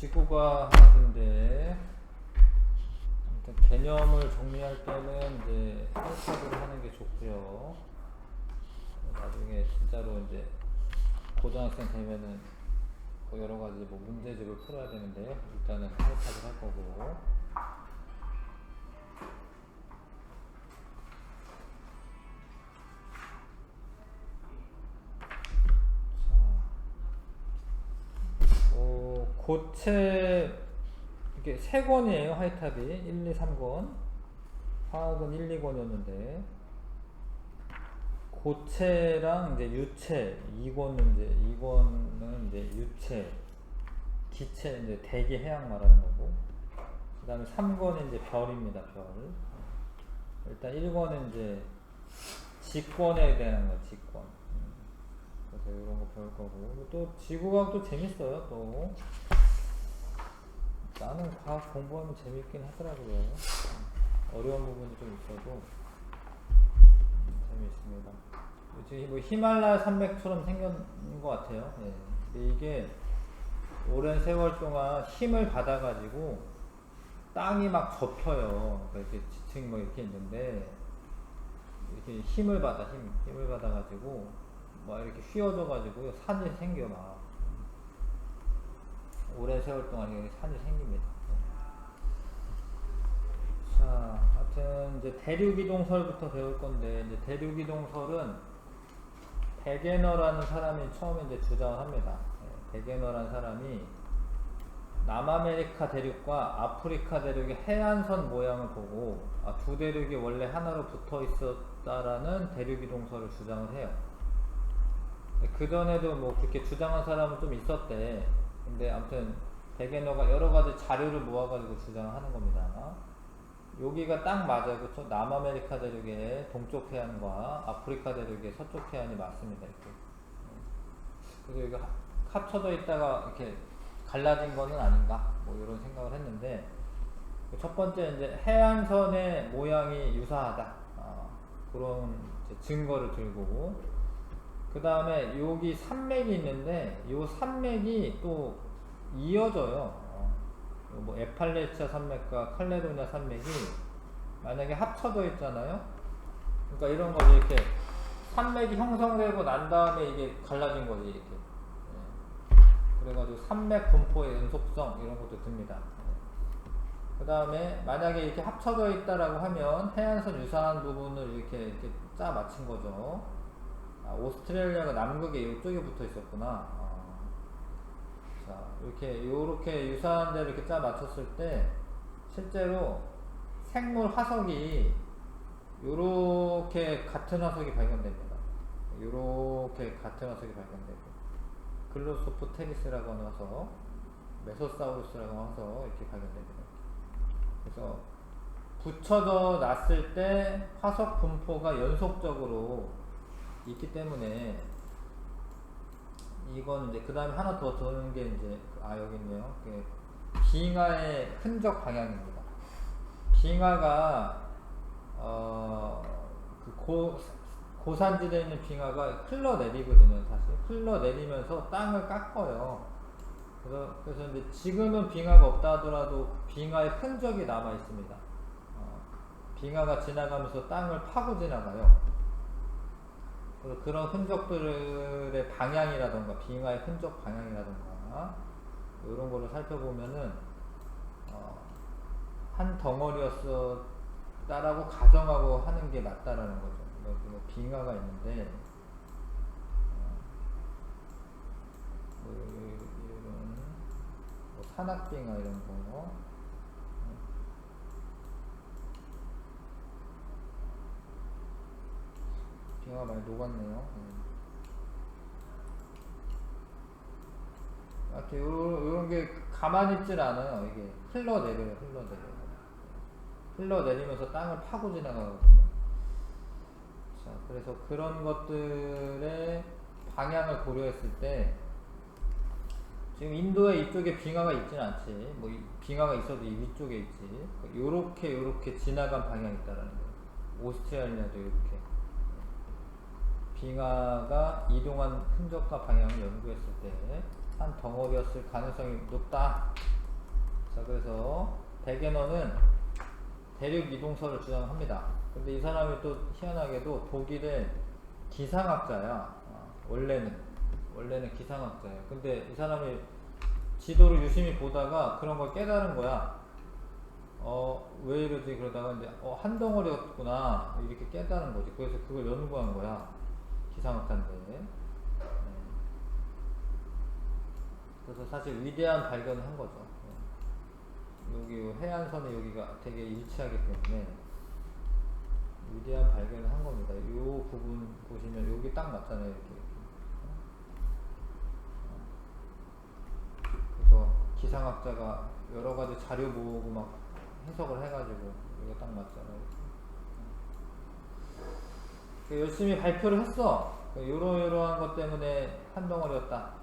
지구가 하나인데, 아무튼 개념을 정리할 때는 이제 하이탑으로 하는 게 좋고요. 나중에 진짜로 이제 고등학생 되면은 뭐 여러 가지 뭐 문제집을 풀어야 되는데요. 일단은 하이탑을 할 거고. 고체 이게 3권이에요. 하이탑이 1, 2, 3권. 화학은 1, 2권이었는데 고체랑 이제 유체 2권은 이제 유체, 기체 이제 대기 해양 말하는 거고, 그다음에 3권은 이제 별입니다. 별. 일단 1권은 이제 직권에 대한 거, 직권. 그래서 이런 거 배울 거고, 또 지구과학도 재밌어요. 또 나는 과학 공부하면 재밌긴 하더라고요. 어려운 부분이 좀 있어도 재미있습니다. 지금 뭐 히말라야 산맥처럼 생긴 것 같아요. 네. 근데 이게 오랜 세월 동안 힘을 받아가지고 땅이 막 접혀요. 그러니까 이렇게 지층이 뭐 이렇게 있는데 이렇게 힘을 받아가지고 막 이렇게 휘어져가지고 산이 생겨 막. 오랜 세월 동안 이렇게 산이 생깁니다. 자, 하여튼 이제 대륙이동설부터 배울 건데, 이제 대륙이동설은 베게너라는 사람이 처음에 이제 주장을 합니다. 베게너라는 사람이 남아메리카 대륙과 아프리카 대륙의 해안선 모양을 보고 두 대륙이 원래 하나로 붙어 있었다라는 대륙이동설을 주장을 해요. 그 전에도 뭐 그렇게 주장한 사람은 좀 있었대. 근데 아무튼 베게너가 여러 가지 자료를 모아가지고 주장을 하는 겁니다. 여기가 딱 맞아요. 그렇죠? 남아메리카 대륙의 동쪽 해안과 아프리카 대륙의 서쪽 해안이 맞습니다. 이렇게. 그래서 여기가 합쳐져 있다가 이렇게 갈라진 거는 아닌가? 뭐 이런 생각을 했는데, 첫 번째 이제 해안선의 모양이 유사하다. 그런 증거를 들고, 그 다음에 여기 산맥이 있는데, 이 산맥이 또 이어져요. 뭐 에팔레치아 산맥과 칼레도니아 산맥이 만약에 합쳐져 있잖아요. 그러니까 이런 거 이렇게 산맥이 형성되고 난 다음에 이게 갈라진 거지 이렇게. 그래가지고 산맥 분포의 연속성 이런 것도 듭니다. 그 다음에 만약에 이렇게 합쳐져 있다라고 하면 해안선 유사한 부분을 이렇게 짜 맞춘 거죠. 오스트레일리아가 남극에 이쪽에 붙어 있었구나. 자, 요렇게 유사한 데를 이렇게 짜 맞췄을 때 실제로 생물 화석이 요렇게 같은 화석이 발견됩니다. 요렇게 같은 화석이 발견되고, 글로소프테리스라고 하는 화석, 메소사우루스라고 하는 화석 이렇게 발견됩니다. 그래서 붙여져 놨을 때 화석 분포가 연속적으로 있기 때문에 이건 이제 그 다음에 하나 더 도는 게 이제 여기 있네요. 빙하의 흔적 방향입니다. 빙하가 고산지대에 있는 빙하가 흘러내리거든요. 사실 흘러내리면서 땅을 깎아요. 그래서 이제 지금은 빙하가 없다 하더라도 빙하의 흔적이 남아 있습니다. 빙하가 지나가면서 땅을 파고 지나가요. 그래서 그런 흔적들의 방향이라던가 빙하의 흔적 방향이라던가 이런 거를 살펴보면은 한 덩어리였다라고 가정하고 하는 게 맞다라는 거죠. 빙하가 있는데 이런 뭐 산악빙하 이런 거. 빙하가 많이 녹았네요. 하여튼 요런 게 가만히 있질 않아요. 이게 흘러내리면서 땅을 파고 지나가거든요. 자, 그래서 그런 것들의 방향을 고려했을 때 지금 인도의 이쪽에 빙하가 있진 않지. 뭐 빙하가 있어도 이 위쪽에 있지. 요렇게 지나간 방향이 있다라는 거예요. 오스트레일리아도 이렇게 빙하가 이동한 흔적과 방향을 연구했을 때 한 덩어리였을 가능성이 높다. 자, 그래서 베게너는 대륙 이동설을 주장합니다. 근데 이 사람이 또 희한하게도 독일의 기상학자야. 원래는 기상학자예요. 근데 이 사람이 지도를 유심히 보다가 그런 걸 깨달은 거야. 왜 이러지? 그러다가 이제 한 덩어리였구나 이렇게 깨달은 거지. 그래서 그걸 연구한 거야. 기상학자인데. 네. 그래서 사실 위대한 발견을 한 거죠. 여기 해안선에 여기가 되게 일치하기 때문에 위대한 발견을 한 겁니다. 이 부분 보시면 여기 딱 맞잖아요. 이렇게. 그래서 기상학자가 여러 가지 자료 모으고 막 해석을 해가지고 이거 딱 맞잖아요. 열심히 발표를 했어. 이러이러한 것 때문에 한 덩어리였다.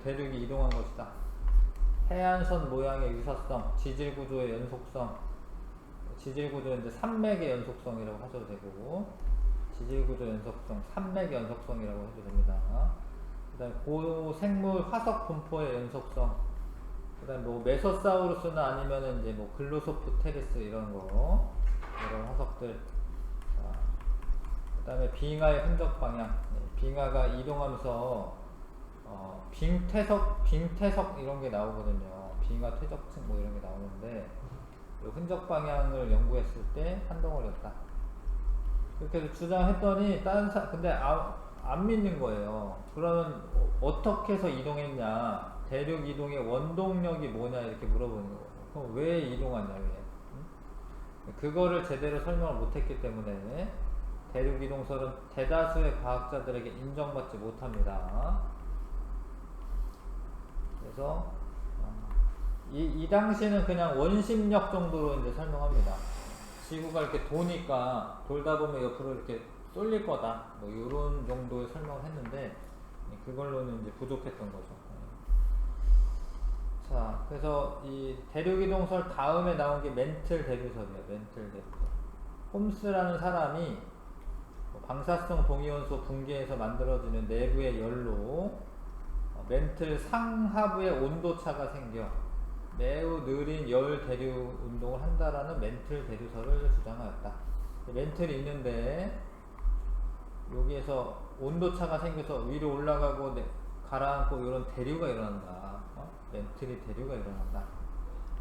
대륙이 이동한 것이다. 해안선 모양의 유사성, 지질 구조의 연속성, 지질 구조는 이제 산맥의 연속성이라고 하셔도 되고, 지질 구조 연속성, 산맥 연속성이라고 해도 됩니다. 그 다음에 고생물 화석 분포의 연속성, 그 다음에 뭐 메소사우루스나 아니면은 이제 뭐 글로소프테리스 이런 화석들, 그 다음에 빙하의 흔적 방향, 빙하가 이동하면서 빙퇴석 이런 게 나오거든요. 빙하 퇴적층 뭐 이런 게 나오는데 흔적 방향을 연구했을 때 한 덩어리였다. 이렇게 해서 주장했더니 근데 안 믿는 거예요. 그러면 어떻게 해서 이동했냐? 대륙 이동의 원동력이 뭐냐 이렇게 물어보는 거예요. 그럼 왜 이동하냐 왜? 그거를 제대로 설명을 못했기 때문에 대륙 이동설은 대다수의 과학자들에게 인정받지 못합니다. 그래서 이 당시는 그냥 원심력 정도로 이제 설명합니다. 지구가 이렇게 도니까 돌다 보면 옆으로 이렇게 쏠릴 거다. 뭐 이런 정도의 설명을 했는데 그걸로는 이제 부족했던 거죠. 자, 그래서 이 대륙 이동설 다음에 나온 게 멘틀 대류설이에요. 멘틀 대류설. 홈스라는 사람이 방사성 동위원소 붕괴에서 만들어지는 내부의 열로 멘틀 상하부의 온도차가 생겨 매우 느린 열 대류 운동을 한다라는 멘틀 대류설을 주장하였다. 멘틀이 있는데 여기에서 온도차가 생겨서 위로 올라가고 가라앉고 이런 대류가 일어난다. 멘틀이 대류가 일어난다.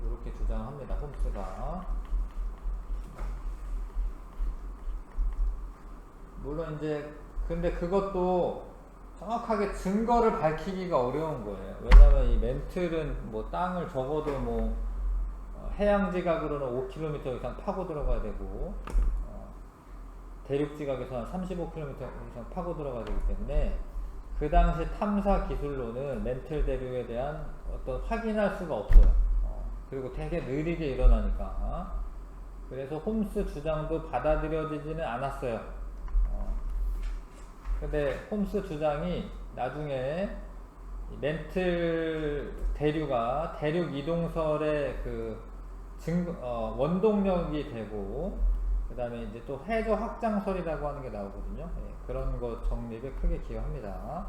이렇게 주장합니다. 홈스가. 물론 이제 근데 그것도 정확하게 증거를 밝히기가 어려운 거예요. 왜냐면 이 멘틀은 뭐 땅을 적어도 뭐 해양 지각으로는 5km 이상 파고 들어가야 되고 대륙 지각에서 한 35km 이상 파고 들어가야 되기 때문에 그 당시 탐사 기술로는 멘틀 대류에 대한 어떤 확인할 수가 없어요. 그리고 되게 느리게 일어나니까. 그래서 홈스 주장도 받아들여지지는 않았어요. 근데 홈스 주장이 나중에 멘틀 대류가 대륙 이동설의 원동력이 되고, 그 다음에 이제 또 해저 확장설이라고 하는 게 나오거든요. 그런 거 정립에 크게 기여합니다.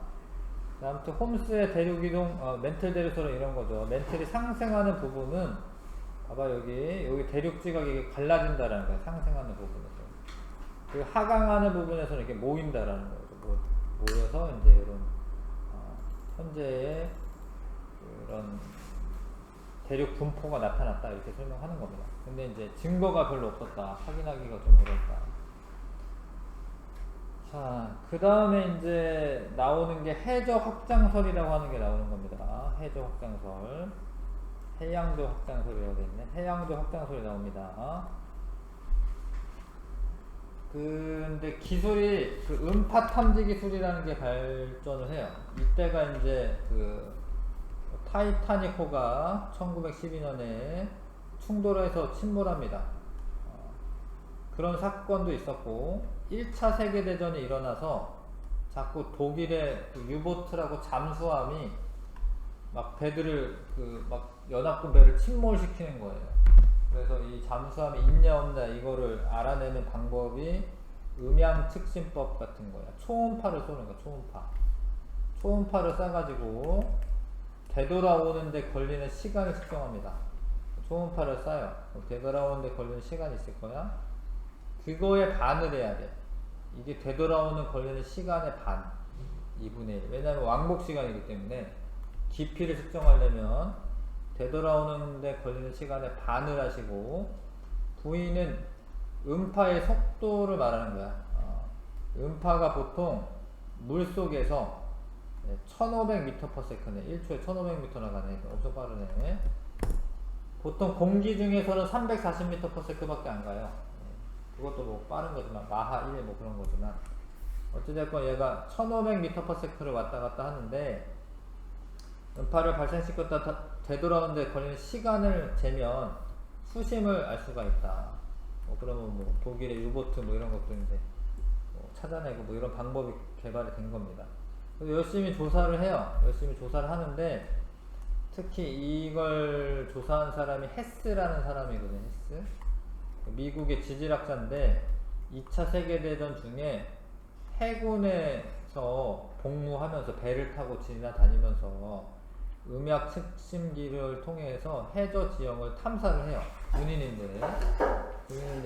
아무튼 홈스의 대륙 이동, 멘틀 대류설은 이런 거죠. 멘틀이 상승하는 부분은, 봐봐, 여기 대륙 지각이 갈라진다라는 거예요. 상승하는 부분에서. 그 하강하는 부분에서는 이렇게 모인다라는 거예요. 모여서 이제 이런 현재의 그런 대륙 분포가 나타났다 이렇게 설명하는 겁니다. 근데 이제 증거가 별로 없었다. 확인하기가 좀 어렵다. 자, 그 다음에 이제 나오는 게 해저 확장설이라고 하는 게 나오는 겁니다. 해저 확장설, 해양조 확장설이라고 되어 있네. 해양조 확장설이 나옵니다. 근데 기술이 음파 탐지 기술이라는 게 발전을 해요. 이때가 이제 타이타닉호가 1912년에 충돌해서 침몰합니다. 그런 사건도 있었고 1차 세계대전이 일어나서 자꾸 독일의 유보트라고 잠수함이 막 배들을 막 연합군 배를 침몰시키는 거예요. 그래서 이 잠수함이 있냐 없냐 이거를 알아내는 방법이 음양특신법 같은 거야. 초음파를 쏘는 거야. 초음파를 쏴가지고 되돌아오는데 걸리는 시간을 측정합니다. 초음파를 쏴요. 되돌아오는데 걸리는 시간이 있을 거야. 그거에 반을 해야 돼. 이게 되돌아오는 걸리는 시간의 반, 2분의 1. 왜냐하면 왕복 시간이기 때문에 깊이를 측정하려면 되돌아오는데 걸리는 시간의 반을 하시고, V는 음파의 속도를 말하는 거야. 음파가 보통 물속에서 1500m/s, 1초에 1500m 나가네. 엄청 빠르네. 보통 공기 중에서는 340m/s 밖에 안 가요. 그것도 뭐 빠른 거지만, 마하 1 뭐 그런 거지만, 어찌됐건 얘가 1500m/s를 왔다 갔다 하는데, 음파를 발생시켰다 되돌아오는데 걸리는 시간을 재면 수심을 알 수가 있다. 그러면 뭐 독일의 유보트 뭐 이런 것도 이제 뭐 찾아내고 뭐 이런 방법이 개발이 된 겁니다. 그래서 열심히 조사를 해요. 열심히 조사를 하는데, 특히 이걸 조사한 사람이 헤스라는 사람이거든요. 헤스. 미국의 지질학자인데 2차 세계대전 중에 해군에서 복무하면서 배를 타고 지나다니면서 음향 측심기를 통해서 해저 지형을 탐사를 해요. 군인인데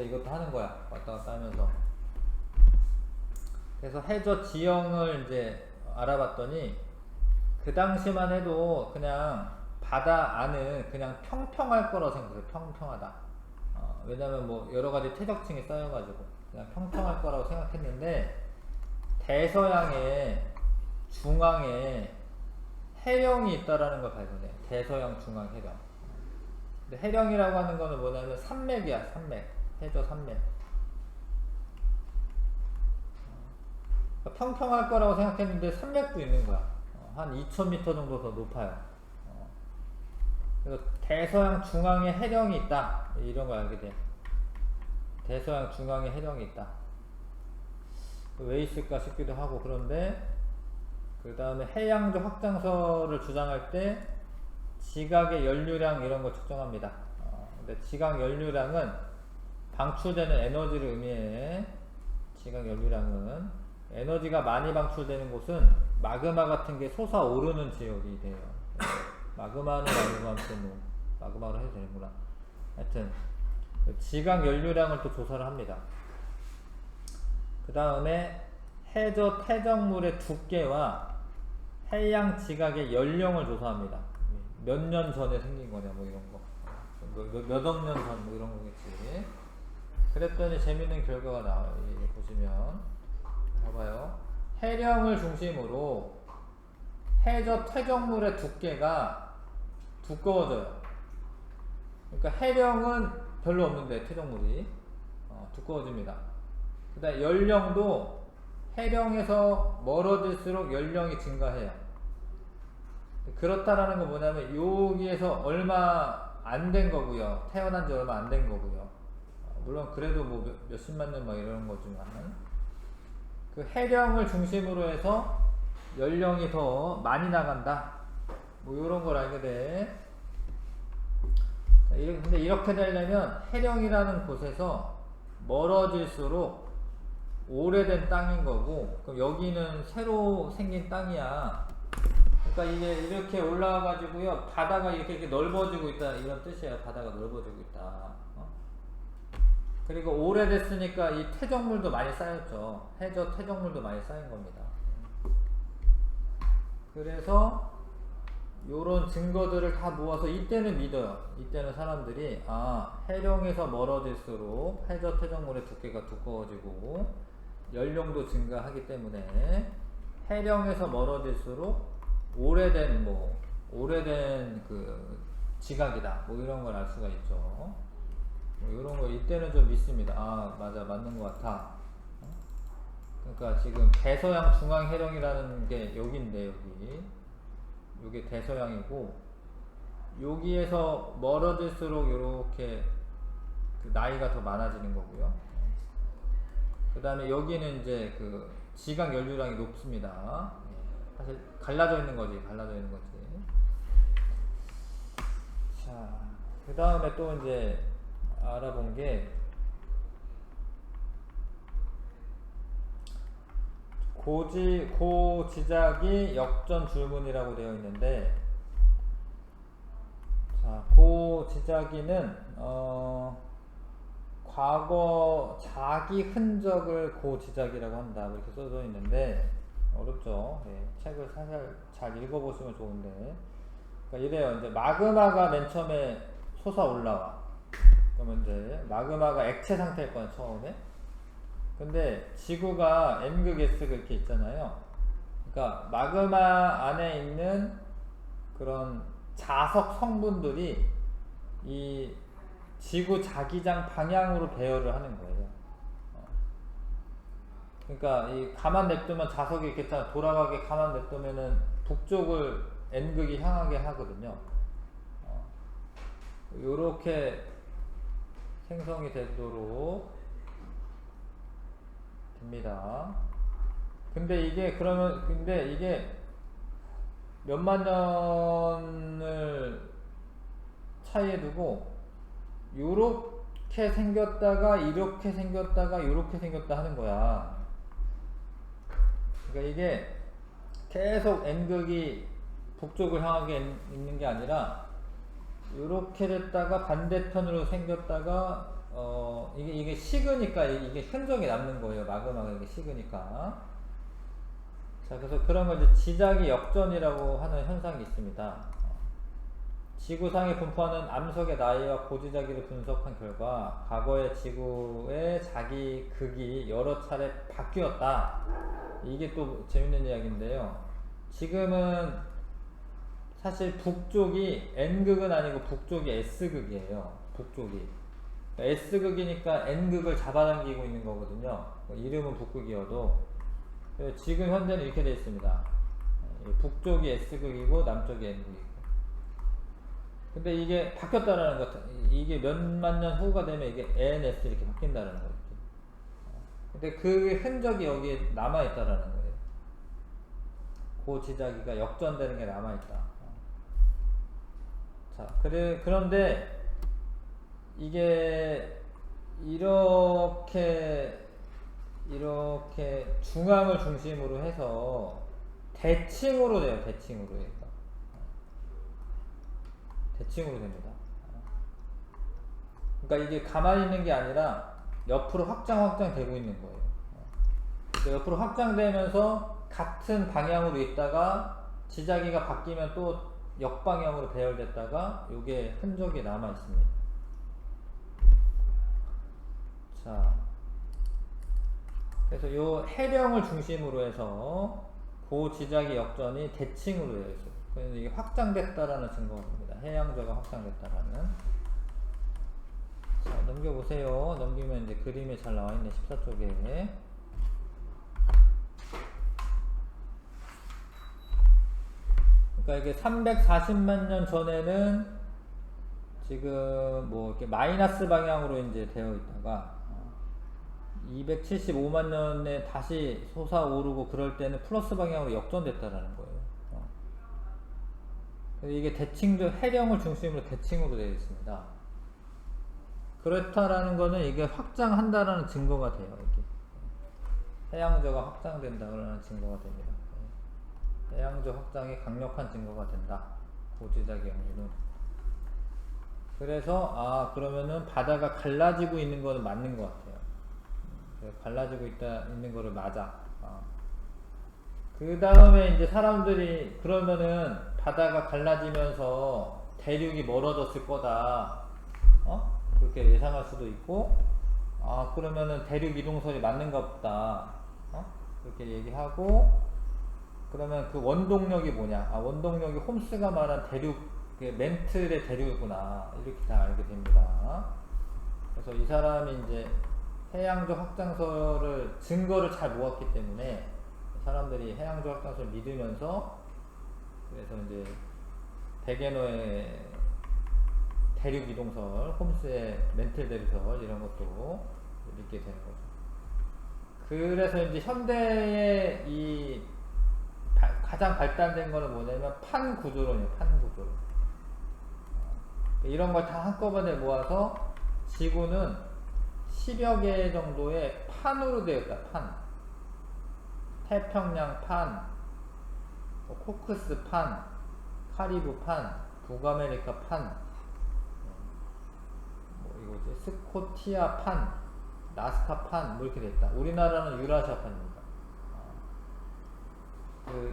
이것도 하는 거야. 왔다 갔다 하면서. 그래서 해저 지형을 이제 알아봤더니, 그 당시만 해도 그냥 바다 안은 그냥 평평할 거라고 생각해요. 평평하다. 왜냐면 뭐 여러가지 퇴적층이 쌓여가지고 그냥 평평할 거라고 생각했는데, 대서양의 중앙에 해령이 있다라는 걸 발견해요. 대서양 중앙 해령. 근데 해령이라고 하는 거는 뭐냐면 산맥이야. 산맥. 해저 산맥. 평평할 거라고 생각했는데 산맥도 있는 거야. 한 2000m 정도 더 높아요. 그래서 대서양 중앙에 해령이 있다, 이런 걸 알게 돼. 대서양 중앙에 해령이 있다. 왜 있을까 싶기도 하고. 그런데 그 다음에 해양적 확장설을 주장할 때 지각의 연료량 이런 걸 측정합니다. 근데 지각 연료량은 방출되는 에너지를 의미해. 지각 연료량은 에너지가 많이 방출되는 곳은 마그마 같은 게 솟아오르는 지역이 돼요. 마그마는 마그마로 해도 되는구나. 하여튼 지각 연료량을 또 조사를 합니다. 그 다음에 해저 퇴적물의 두께와 해양 지각의 연령을 조사합니다. 몇 년 전에 생긴 거냐 뭐 이런 거, 몇억 년 전 뭐 이런 거겠지. 그랬더니 재밌는 결과가 나와요. 이게 보시면 봐봐요. 해령을 중심으로 해저 퇴적물의 두께가 두꺼워져요. 그러니까 해령은 별로 없는데 퇴적물이 두꺼워집니다. 그 다음에 연령도 해령에서 멀어질수록 연령이 증가해요. 그렇다라는 건 뭐냐면 여기에서 얼마 안 된 거고요. 태어난 지 얼마 안 된 거고요. 물론 그래도 뭐 몇십만 년 막 이런 거지만, 그 해령을 중심으로 해서 연령이 더 많이 나간다, 뭐 이런 걸 알게 돼. 근데 이렇게 되려면 해령이라는 곳에서 멀어질수록 오래된 땅인 거고, 그럼 여기는 새로 생긴 땅이야. 그러니까 이게 이렇게 올라와가지고요, 바다가 이렇게 넓어지고 있다, 이런 뜻이에요. 바다가 넓어지고 있다. 그리고 오래됐으니까 이 퇴적물도 많이 쌓였죠. 해저 퇴적물도 많이 쌓인 겁니다. 그래서 요런 증거들을 다 모아서 이때는 믿어요. 이때는 사람들이 해령에서 멀어질수록 해저 퇴적물의 두께가 두꺼워지고 연령도 증가하기 때문에 해령에서 멀어질수록 오래된 그 지각이다, 뭐 이런 걸 알 수가 있죠. 뭐 이런 거 이때는 좀 믿습니다. 맞아, 맞는 것 같아. 그러니까 지금 대서양 중앙 해령이라는 게 여기인데, 여기 대서양이고, 여기에서 멀어질수록 이렇게 그 나이가 더 많아지는 거고요. 그 다음에 여기는 이제 그 지각 연료량이 높습니다. 사실 갈라져 있는 거지. 자, 그 다음에 또 이제 알아본 게 고지작이 역전 줄문이라고 되어 있는데, 고지자기는 과거 자기 흔적을 고지자기라고 한다 이렇게 써져 있는데 어렵죠. 예, 책을 살살 잘 읽어보시면 좋은데 그러니까 이래요. 이제 마그마가 맨 처음에 솟아 올라와. 그러면 이제 마그마가 액체 상태일 거야 처음에. 근데 지구가 N극 S극 이렇게 있잖아요. 그러니까 마그마 안에 있는 그런 자석 성분들이 이 지구 자기장 방향으로 배열을 하는 거예요. 그러니까 이 가만 냅두면 자석이 이렇게 돌아가게 가만 냅두면은 북쪽을 N극이 향하게 하거든요. 요렇게 생성이 되도록 됩니다. 근데 이게 몇만 년을 차이에 두고 요렇게 생겼다가 이렇게 생겼다가 요렇게 생겼다 하는 거야. 그러니까 이게 계속 N극이 북쪽을 향하게 있는 게 아니라 요렇게 됐다가 반대편으로 생겼다가 이게 식으니까 이게 흔적이 남는 거예요. 마그마가 이게 식으니까. 자, 그래서 그런 걸 이제 지자기 역전이라고 하는 현상이 있습니다. 지구상에 분포하는 암석의 나이와 고지자기를 분석한 결과 과거의 지구의 자기 극이 여러 차례 바뀌었다. 이게 또 재밌는 이야기인데요. 지금은 사실 북쪽이 N극은 아니고 북쪽이 S극이에요. 북쪽이. S극이니까 N극을 잡아당기고 있는 거거든요. 이름은 북극이어도. 지금 현재는 이렇게 되어 있습니다. 북쪽이 S극이고 남쪽이 N극이고. 근데 이게 바뀌었다라는 것, 이게 몇만 년 후가 되면 이게 NS 이렇게 바뀐다라는 거죠. 근데 그 흔적이 여기에 남아있다라는 거예요. 고지자기가 역전되는 게 남아있다. 자, 그런데 이게 이렇게 중앙을 중심으로 해서 대칭으로 돼요. 대칭으로 됩니다. 그러니까 이게 가만히 있는 게 아니라 옆으로 확장 되고 있는 거예요. 그러니까 옆으로 확장되면서 같은 방향으로 있다가 지자기가 바뀌면 또 역방향으로 배열됐다가 요게 흔적이 남아 있습니다. 자, 그래서 요 해령을 중심으로 해서 고지자기 역전이 대칭으로 되어 있어요. 그래서 이게 확장됐다라는 증거가 됩니다. 해양저가 확장됐다라는. 자, 넘겨보세요. 넘기면 이제 그림이 잘 나와있네. 14쪽에. 그러니까 이게 340만 년 전에는 지금 뭐 이렇게 마이너스 방향으로 이제 되어 있다가 275만 년에 다시 솟아오르고 그럴 때는 플러스 방향으로 역전됐다라는 거예요. 이게 해령을 중심으로 대칭으로 되어 있습니다. 그렇다라는 거는 이게 확장한다라는 증거가 돼요. 이게. 해양저가 확장된다라는 증거가 됩니다. 해양저 확장이 강력한 증거가 된다. 고지자기 연구는. 그래서 그러면은 바다가 갈라지고 있는 거는 맞는 것 같아요. 갈라지고 있는 거를 맞아. 그 다음에 이제 사람들이 그러면은 바다가 갈라지면서 대륙이 멀어졌을 거다. 그렇게 예상할 수도 있고, 그러면은 대륙 이동설이 맞는가 보다. 그렇게 얘기하고, 그러면 그 원동력이 뭐냐? 원동력이 홈스가 말한 대륙, 멘틀의 대륙이구나. 이렇게 다 알게 됩니다. 그래서 이 사람이 이제 해양적 확장설을 증거를 잘 모았기 때문에 사람들이 해양적 확장설을 믿으면서 그래서 이제 베게너의 대륙 이동설, 홈스의 멘틀 대륙설 이런 것도 믿게 되는 거죠. 그래서 이제 현대의 이 가장 발달된 거는 뭐냐면 판 구조론이에요. 판 구조론. 이런 걸 다 한꺼번에 모아서 지구는 10여 개 정도의 판으로 되어 있다. 판. 태평양 판, 코크스 판, 카리브 판, 북아메리카 판, 뭐지? 스코티아판, 나스카판 뭐 이렇게 됐다. 우리나라는 유라시아판입니다.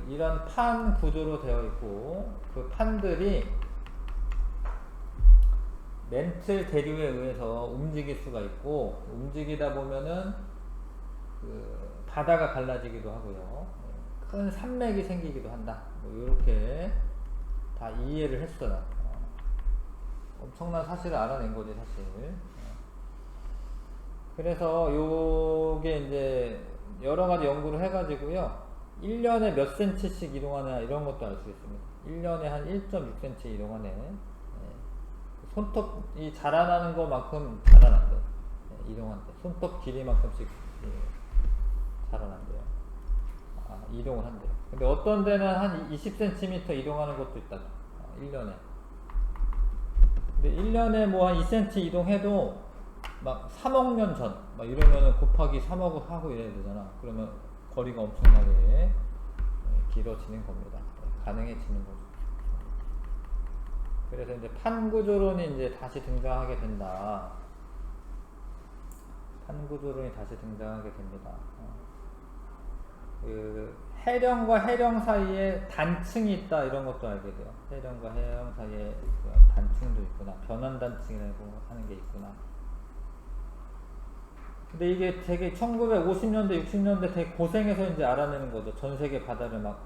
이런 판 구조로 되어 있고 그 판들이 멘틀 대류에 의해서 움직일 수가 있고 움직이다 보면은 그 바다가 갈라지기도 하고요. 큰 산맥이 생기기도 한다. 뭐 이렇게 다 이해를 했어요. 엄청난 사실을 알아낸 거지 사실. 그래서 요게 이제 여러 가지 연구를 해가지고요. 1년에 몇 cm씩 이동하냐 이런 것도 알 수 있습니다. 1년에 한 1.6cm 이동하네. 손톱이 자라나는 것만큼 자라난대요. 이동한대. 손톱 길이만큼씩 자라난대요. 이동을 한대요. 근데 어떤 데는 한 20cm 이동하는 것도 있다. 1년에. 근데 1년에 뭐 한 2cm 이동해도 막 3억 년 전, 막 이러면은 곱하기 3억을 하고 이래야 되잖아. 그러면 거리가 엄청나게 길어지는 겁니다. 가능해지는 거죠. 그래서 이제 판구조론이 이제 다시 등장하게 된다. 판구조론이 다시 등장하게 됩니다. 그 해령과 해령 사이에 단층이 있다 이런 것도 알게 돼요. 해령과 해령 사이에 단층도 있구나. 변환 단층이라고 하는 게 있구나. 근데 이게 되게 1950년대, 60년대 되게 고생해서 이제 알아내는 거죠. 전 세계 바다를 막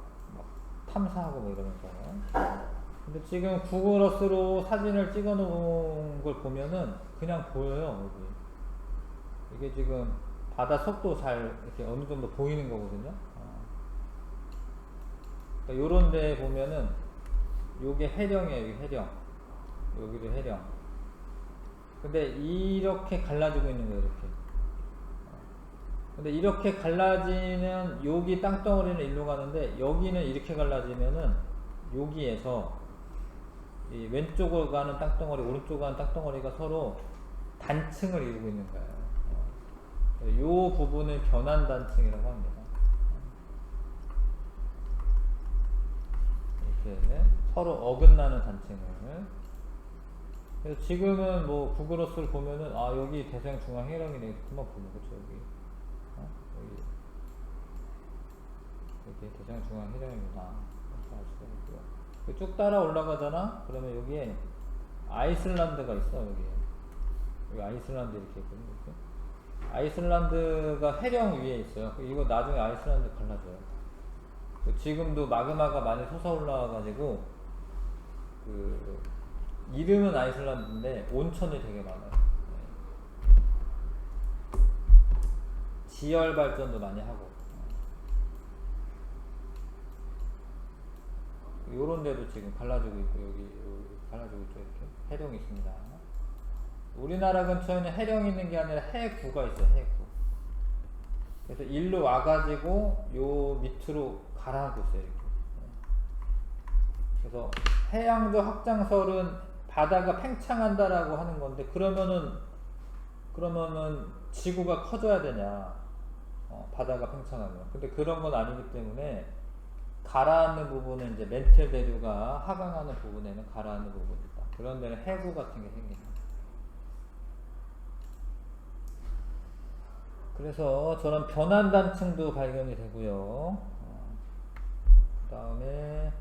탐사하고 뭐 이러면서. 근데 지금 구글 어스로 사진을 찍어 놓은 걸 보면은 그냥 보여요, 여기. 이게 지금 바다 속도 잘 이렇게 어느 정도 보이는 거거든요. 그러니까 요런 데 보면은 요게 해령이에요, 여기 해령. 여기도 해령. 근데 이렇게 갈라지고 있는 거예요, 이렇게. 근데 이렇게 갈라지는 여기 땅덩어리는 일로 가는데 여기는 이렇게 갈라지면은 여기에서 이 왼쪽으로 가는 땅덩어리, 오른쪽으로 가는 땅덩어리가 서로 단층을 이루고 있는 거예요. 이 부분을 변환 단층이라고 합니다. 이렇게 서로 어긋나는 단층을. 그래서 지금은 뭐 구글어스를 보면은 여기 대서양 중앙 해령이네. 금방 보면 그렇죠 여기. 여기 대서양 중앙 해령입니다. 알 수가 있고요. 쭉 따라 올라가잖아. 그러면 여기에 아이슬란드가 있어. 여기 아이슬란드 이렇게 있거든요. 이렇게. 아이슬란드가 해령 위에 있어요. 이거 나중에 아이슬란드 갈라져요. 지금도 마그마가 많이 솟아올라와가지고 이름은 아이슬란드인데 온천이 되게 많아요. 지열 발전도 많이 하고. 요런 데도 지금 갈라지고 있고 여기 갈라지고 있죠. 이렇게 해령이 있습니다. 우리나라 근처에는 해령이 있는 게 아니라 해구가 있어요. 해구. 그래서 일로 와가지고 요 밑으로 가라앉고 있어요. 이렇게. 그래서 해양적 확장설은 바다가 팽창한다라고 하는 건데 그러면은 지구가 커져야 되냐? 바다가 팽창하면. 근데 그런 건 아니기 때문에 가라앉는 부분은 이제 멘틀 대류가 하강하는 부분에는 가라앉는 부분이 있다. 그런 데는 해구 같은 게 생긴다. 그래서 저런 변환 단층도 발견이 되고요. 그 다음에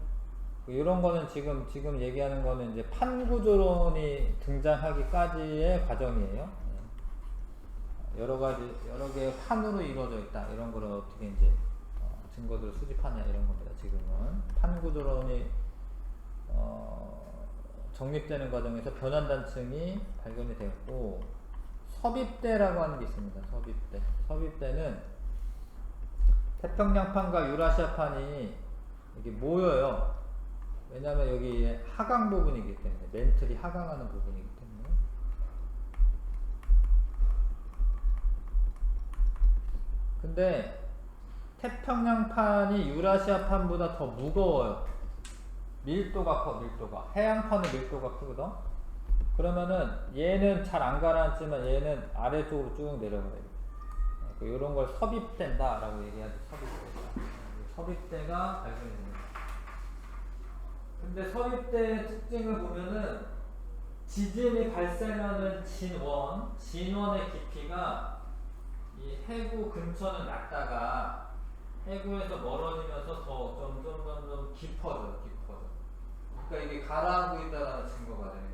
이런 거는 지금 얘기하는 거는 이제 판구조론이 등장하기까지의 과정이에요. 여러 개의 판으로 이루어져 있다. 이런 거를 어떻게 이제 증거들을 수집하냐 이런 겁니다. 지금은 판구조론이 정립되는 과정에서 변환 단층이 발견이 되었고 섭입대라고 하는 게 있습니다. 섭입대는 태평양판과 유라시아판이 이게 모여요. 왜냐하면 여기 하강 부분이기 때문에 멘틀이 하강하는 부분이기 때문에. 근데 태평양판이 유라시아판보다 더 무거워요. 밀도가 커. 해양판은 밀도가 크거든. 그러면은 얘는 잘 안 가라앉지만 얘는 아래쪽으로 쭉 내려가요. 이런 걸 섭입된다 라고 얘기하죠. 섭입대가 발견이 됩니다. 근데 섭입대의 특징을 보면은 지진이 발생하는 진원의 깊이가 이 해구 근처는 낮다가 해구에서 멀어지면서 더 점점 깊어져. 그러니까 이게 가라앉고 있다는 증거가 돼요.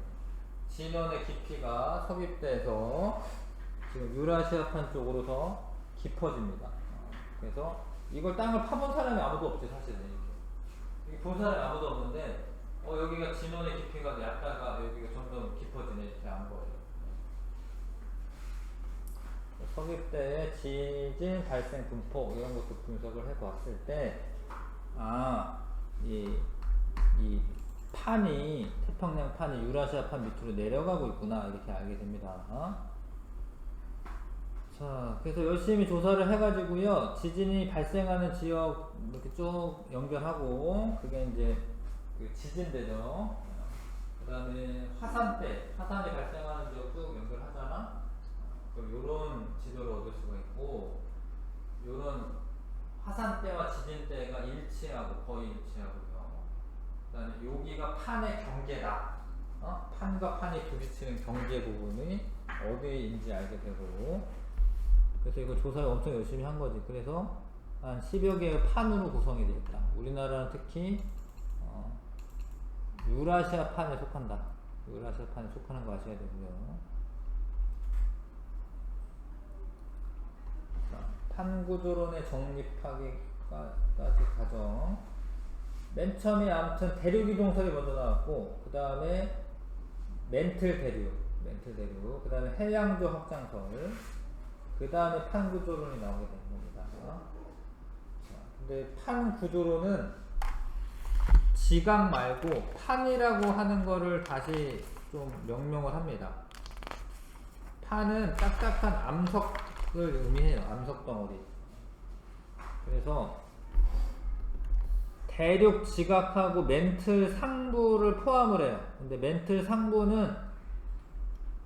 진원의 깊이가 섭입돼서 지금 유라시아판 쪽으로 더 깊어집니다. 그래서 이걸 땅을 파본 사람이 아무도 없지 사실은. 이렇게 본 사람이 아무도 없는데 여기가 진원의 깊이가 얕다가 여기가 점점 깊어지네 이렇게 안 보여요. 섭입대의 지진 발생 분포 이런 것도 분석을 해봤을 때 이 판이 태평양 판이 유라시아 판 밑으로 내려가고 있구나 이렇게 알게 됩니다. 자, 그래서 열심히 조사를 해가지고요 지진이 발생하는 지역 이렇게 쭉 연결하고 그게 이제 그 지진대죠. 그 다음에 화산이 발생하는 지역 쭉 연결하잖아. 그럼 요런 지도를 얻을 수가 있고 요런 화산대와 지진대가 거의 일치하고요. 그 다음에 여기가 판의 경계다. 판과 판이 부딪히는 경계 부분이 어디인지 알게 되고 그래서 이거 조사를 엄청 열심히 한 거지. 그래서 한 10여 개의 판으로 구성이 되어 있다. 우리나라는 특히 유라시아 판에 속한다. 유라시아 판에 속하는 거 아셔야 되고요. 판구조론의 정립하기까지 과정. 맨 처음에 아무튼 대륙 이동설이 먼저 나왔고 그 다음에 멘틀 대륙, 그 다음에 해양조 확장설, 그 다음에 판구조론이 나오게 되는 겁니다. 근데 판구조론은 지각 말고 판이라고 하는 거를 다시 좀 명명을 합니다. 판은 딱딱한 암석을 의미해요. 암석 덩어리. 그래서 대륙 지각하고 멘틀 상부를 포함을 해요. 근데 멘틀 상부는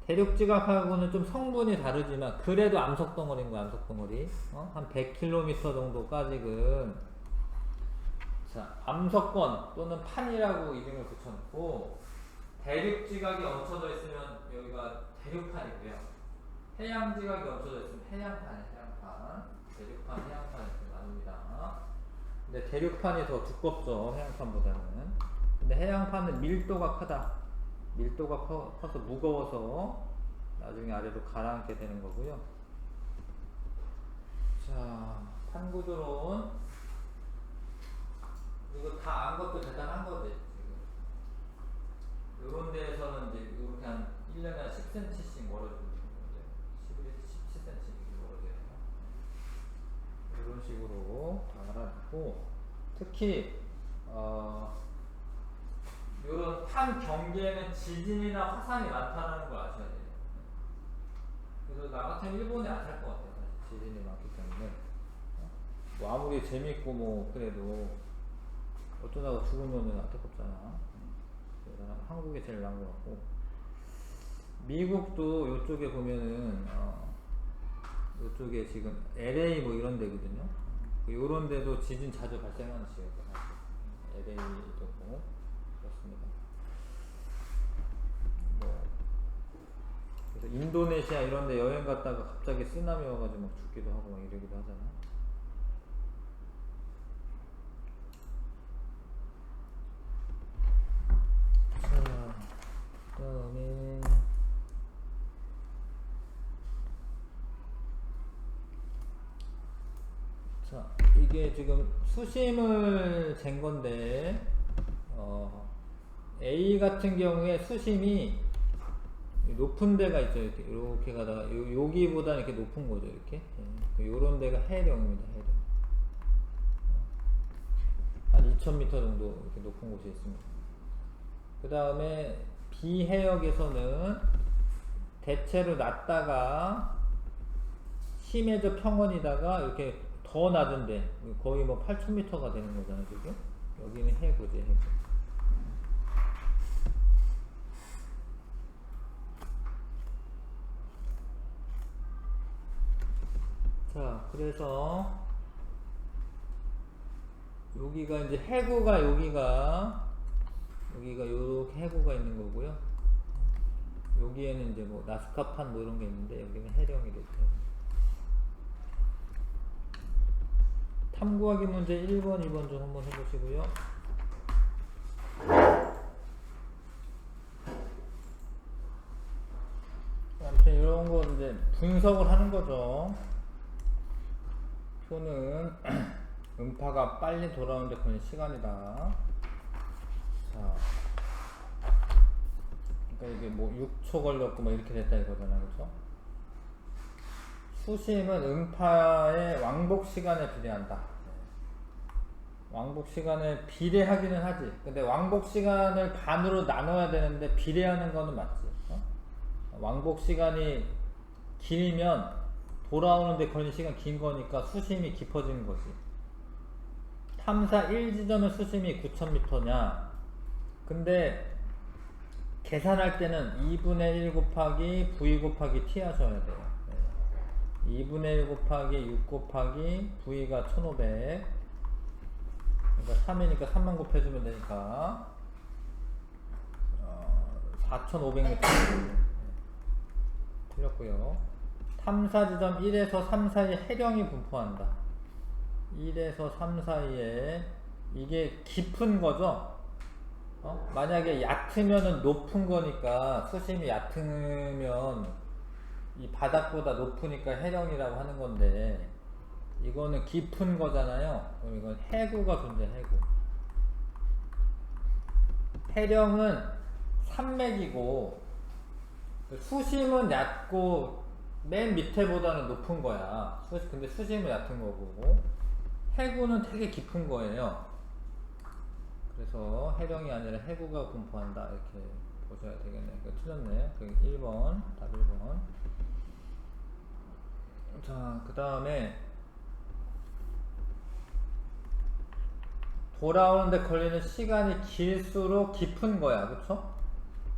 대륙 지각하고는 좀 성분이 다르지만 그래도 암석 덩어리인 거야. 암석 덩어리. 한 100km 정도까지는 암석권 또는 판이라고 이름을 붙여놓고 대륙 지각이 얹혀져 있으면 여기가 대륙판이고요. 해양 지각이 얹혀져 있으면 해양판. 대륙판, 해양판 이렇게 나눕니다. 근데 대륙판이 더 두껍죠, 해양판보다는. 근데 해양판은 밀도가 크다. 밀도가 커서 무거워서 나중에 아래로 가라앉게 되는 거고요. 자, 판구조론. 이거 다 안 것도 대단한 거지, 지금. 요런 데에서는 이제 이렇게 한 1년에 한 10cm씩 멀어지는 거죠. 17cm 멀어져요. 이런 식으로 다 알아듣고, 특히, 요런 판 경계에는 지진이나 화산이 많다는 걸 아셔야 돼요. 그래서 나 같으면 일본에 안 살 것 같아요. 지진이 많기 때문에. 뭐 아무리 재밌고 뭐 그래도 어쩌다가 죽으면은 안타깝잖아. 그래서 한국이 제일 나은 것 같고. 미국도 요쪽에 보면은 요쪽에 지금 LA 뭐 이런 데거든요. 요런 데도 지진 자주 발생하는 지역이에요. LA도 뭐 그렇습니다. 뭐 그래서 인도네시아 이런 데 여행 갔다가 갑자기 쓰나미 와가지고 막 죽기도 하고 막 이러기도 하잖아. 자, 그다음에 자, 이게 지금 수심을 잰 건데 A 같은 경우에 수심이 높은 데가 있죠. 이렇게 가다가 여기보다 이렇게 높은 거죠. 이렇게 요런 데가 해령입니다. 해령. 한 2000m 정도 이렇게 높은 곳이 있습니다. 그 다음에 비해역에서는 대체로 낮다가 심해져 평원이다가 이렇게 더 낮은데 거의 뭐 8000m가 되는 거잖아요. 지금 여기는 해구지. 해구. 자, 그래서 여기가 이제 해구가 여기가 요렇게 해구가 있는 거고요. 여기에는 이제 뭐 나스카판 뭐 이런 게 있는데 여기는 해령이 됐죠. 탐구하기 문제 1번, 2번 좀 한번 해보시고요. 아무튼 이런 거 이제 분석을 하는 거죠. 표는 음파가 빨리 돌아오는데 걸린 시간이다. 자, 그러니까 이게 뭐 6초 걸렸고 뭐 이렇게 됐다 이거잖아, 그렇죠? 수심은 음파의 왕복 시간에 비례한다. 왕복 시간에 비례하기는 하지. 근데 왕복 시간을 반으로 나눠야 되는데 비례하는 거는 맞지. 왕복 시간이 길면 돌아오는데 걸리는 시간 긴 거니까 수심이 깊어지는 거지. 탐사 1지점의 수심이 9,000m냐. 근데 계산할 때는 2분의 1 곱하기 V 곱하기 T 하셔야 돼요. 2분의 1 곱하기 6 곱하기 V가 1500. 그러니까 3이니까 3만 곱해주면 되니까 4,500m 틀렸고요. 탐사 지점 1에서 3 사이에 해령이 분포한다. 1에서 3 사이에 이게 깊은 거죠. 만약에 얕으면은 높은 거니까 수심이 얕으면 이 바닥보다 높으니까 해령이라고 하는 건데 이거는 깊은 거잖아요. 그럼 이건 해구가 존재해. 해구. 해령은 산맥이고 수심은 얕고 맨 밑에보다는 높은 거야. 근데 수심은 얕은 거고 해구는 되게 깊은 거예요. 그래서 해령이 아니라 해구가 분포한다 이렇게 보셔야 되겠네요. 이거 틀렸네. 1번 답 1번. 자, 그 다음에 돌아오는데 걸리는 시간이 길수록 깊은 거야, 그쵸?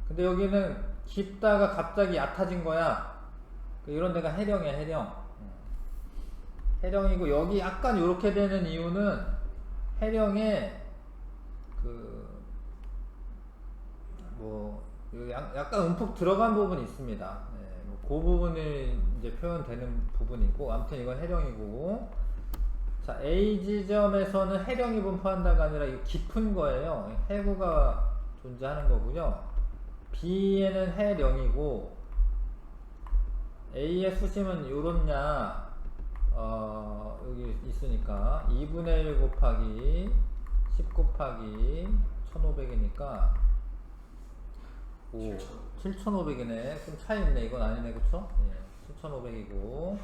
근데 여기는 깊다가 갑자기 얕아진 거야. 이런 데가 해령이야, 해령. 해령이고 여기 약간 이렇게 되는 이유는 해령에 약간 움푹 들어간 부분이 있습니다. 그 부분이 이제 표현되는 부분이고, 아무튼 이건 해령이고. 자, A 지점에서는 해령이 분포한다가 아니라 이 깊은 거예요. 해구가 존재하는 거고요. B에는 해령이고, A의 수심은 요렇냐, 여기 있으니까 2분의 1 곱하기 10 곱하기 1500이니까 7,500이네. 좀 차이 있네. 이건 아니네, 그쵸? 7,500이고.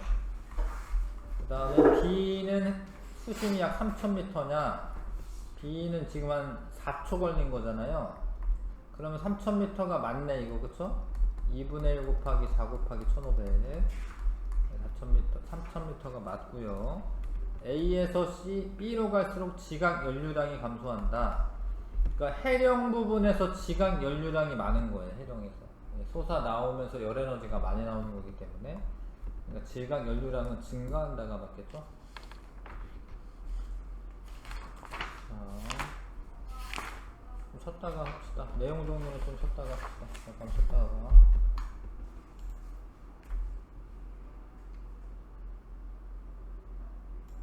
그 다음에 B는 수심이 약 3,000m냐. B는 지금 한 4초 걸린 거잖아요. 그러면 3,000m가 맞네, 이거, 그쵸? 2분의 1 곱하기 4 곱하기 1,500. 3,000m가 맞고요. A에서 B로 갈수록 지각 연료량이 감소한다. 그러니까 해령 부분에서 지각 연료량이 많은 거예요. 해령에서 솟아 나오면서 열 에너지가 많이 나오는 거기 때문에, 그러니까 지각 연료량은 증가한다가 맞겠죠. 좀 쉬었다가 합시다. 내용 정도는 좀 쉬었다가 합시다. 잠깐 쉬었다가.